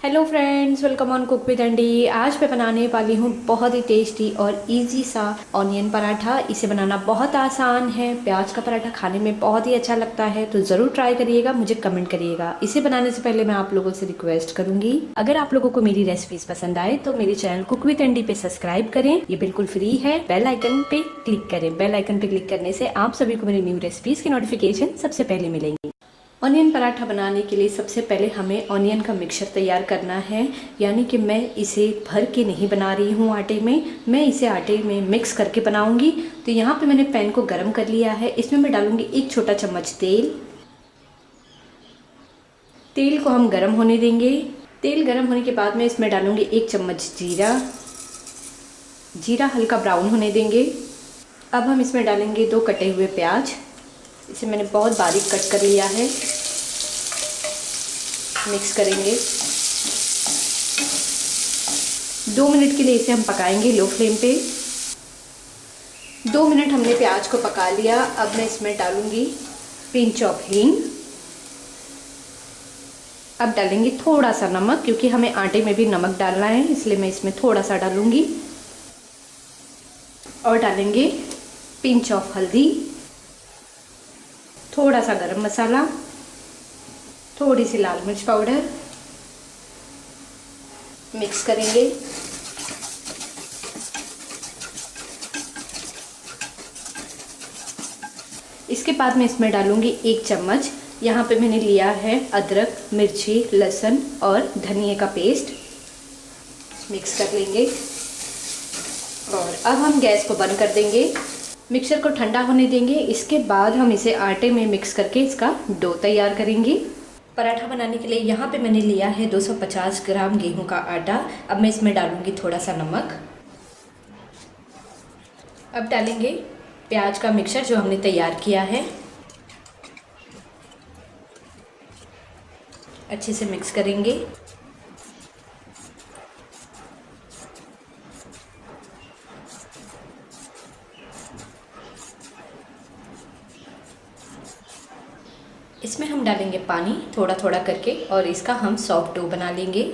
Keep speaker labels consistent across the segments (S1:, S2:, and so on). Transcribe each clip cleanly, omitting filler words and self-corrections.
S1: Hello friends, welcome on cook with अंडी। आज मैं बनाने वाली हूँ बहुत ही टेस्टी और इजी सा ऑनियन पराठा। इसे बनाना बहुत आसान है। प्याज का पराठा खाने में बहुत ही अच्छा लगता है, तो ज़रूर ट्राई करिएगा, मुझे कमेंट करिएगा। इसे बनाने से पहले मैं आप लोगों से रिक्वेस्ट करूंगी, अगर आप लोगों को मेरी रेसिपीज पसंद आए तो मेरे चैनल कुक विद अंडी पे सब्सक्राइब करें। ये बिल्कुल फ्री है। बेल आइकन पे क्लिक करें। बेल आइकन पे क्लिक करने से आप सभी को मेरी न्यू रेसिपीज की नोटिफिकेशन सबसे पहले मिलेंगी। ऑनियन पराठा बनाने के लिए सबसे पहले हमें ऑनियन का मिक्सचर तैयार करना है। यानी कि मैं इसे भर के नहीं बना रही हूँ आटे में, मैं इसे आटे में मिक्स करके बनाऊंगी। तो यहाँ पे मैंने पैन को गरम कर लिया है। इसमें मैं डालूंगी 1 छोटा चम्मच तेल। तेल को हम गरम होने देंगे। तेल गरम होने के बाद मैं इसमें डालूंगी 1 चम्मच जीरा। जीरा हल्का ब्राउन होने देंगे। अब हम इसमें डालेंगे 2 कटे हुए प्याज। इसे मैंने बहुत बारीक कट कर लिया है। मिक्स करेंगे। 2 मिनट के लिए इसे हम पकाएंगे लो फ्लेम पे। 2 मिनट हमने प्याज को पका लिया। अब मैं इसमें डालूंगी पिंच ऑफ हींग। अब डालेंगे थोड़ा सा नमक, क्योंकि हमें आटे में भी नमक डालना है, इसलिए मैं इसमें थोड़ा सा डालूंगी। और डालेंगे पिंच ऑफ हल्दी, थोड़ा सा गरम मसाला, थोड़ी सी लाल मिर्च पाउडर। मिक्स करेंगे। इसके बाद मैं इसमें डालूंगी 1 चम्मच, यहाँ पे मैंने लिया है अदरक, मिर्ची, लहसुन और धनिया का पेस्ट। मिक्स कर लेंगे और अब हम गैस को बंद कर देंगे। मिक्सर को ठंडा होने देंगे। इसके बाद हम इसे आटे में मिक्स करके इसका डो तैयार करेंगे। पराठा बनाने के लिए यहाँ पे मैंने लिया है 250 ग्राम गेहूं का आटा। अब मैं इसमें डालूंगी थोड़ा सा नमक। अब डालेंगे प्याज का मिक्सचर जो हमने तैयार किया है। अच्छे से मिक्स करेंगे। इसमें हम डालेंगे पानी थोड़ा थोड़ा करके और इसका हम सॉफ्ट डो बना लेंगे।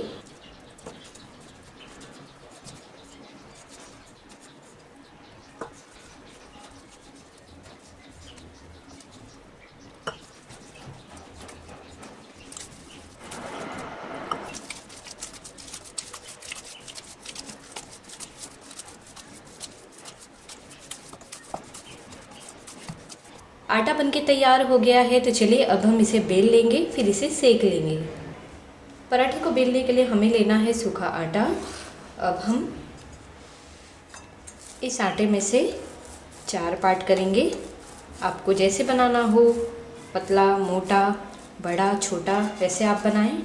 S1: आटा बनके तैयार हो गया है, तो चलिए अब हम इसे बेल लेंगे, फिर इसे सेक लेंगे। पराठे को बेलने के लिए हमें लेना है सूखा आटा। अब हम इस आटे में से 4 पार्ट करेंगे। आपको जैसे बनाना हो, पतला, मोटा, बड़ा, छोटा, वैसे आप बनाएं।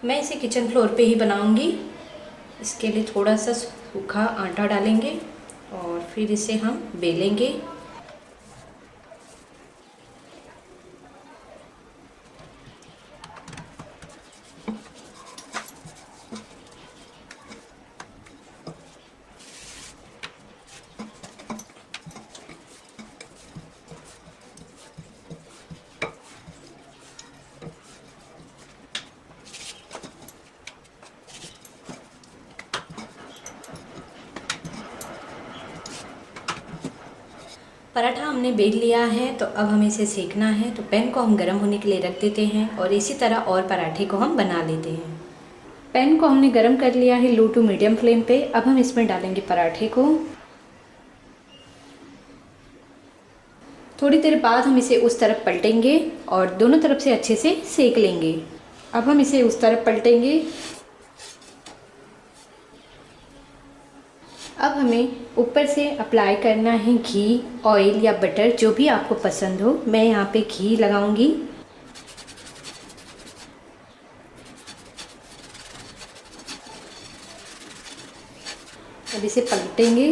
S1: मैं इसे किचन फ्लोर पे ही बनाऊंगी। इसके लिए थोड़ा सा सूखा आटा डालेंगे और फिर इसे हम बेलेंगे। पराठा हमने बेल लिया है, तो अब हमें इसे सेकना है। तो पैन को हम गर्म होने के लिए रख देते हैं और इसी तरह और पराठे को हम बना लेते हैं। पैन को हमने गर्म कर लिया है लो टू मीडियम फ्लेम पे। अब हम इसमें डालेंगे पराठे को। थोड़ी देर बाद हम इसे उस तरफ पलटेंगे और दोनों तरफ से अच्छे से सेक लेंगे। अब हम इसे उस तरफ पलटेंगे। अब हमें ऊपर से अप्लाई करना है घी, ऑयल या बटर, जो भी आपको पसंद हो। मैं यहाँ पे घी लगाऊंगी। अब इसे पलटेंगे।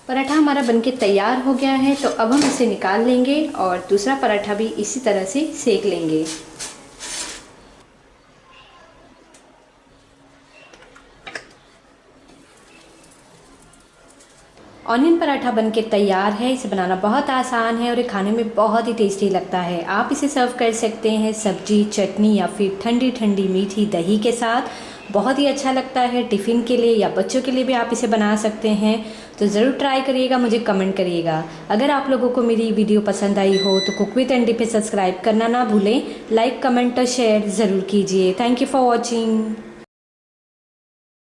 S1: पराठा हमारा बनके तैयार हो गया है, तो अब हम इसे निकाल लेंगे और दूसरा पराठा भी इसी तरह से सेक लेंगे। ऑनियन पराठा बनके तैयार है। इसे बनाना बहुत आसान है और ये खाने में बहुत ही टेस्टी लगता है। आप इसे सर्व कर सकते हैं सब्जी, चटनी या फिर ठंडी ठंडी मीठी दही के साथ। बहुत ही अच्छा लगता है। टिफ़िन के लिए या बच्चों के लिए भी आप इसे बना सकते हैं। तो ज़रूर ट्राई करिएगा, मुझे कमेंट करिएगा। अगर आप लोगों को मेरी वीडियो पसंद आई हो तो कुक विद एंडी पे सब्सक्राइब करना ना भूलें। लाइक, कमेंट और शेयर ज़रूर कीजिए। Thank you for watching.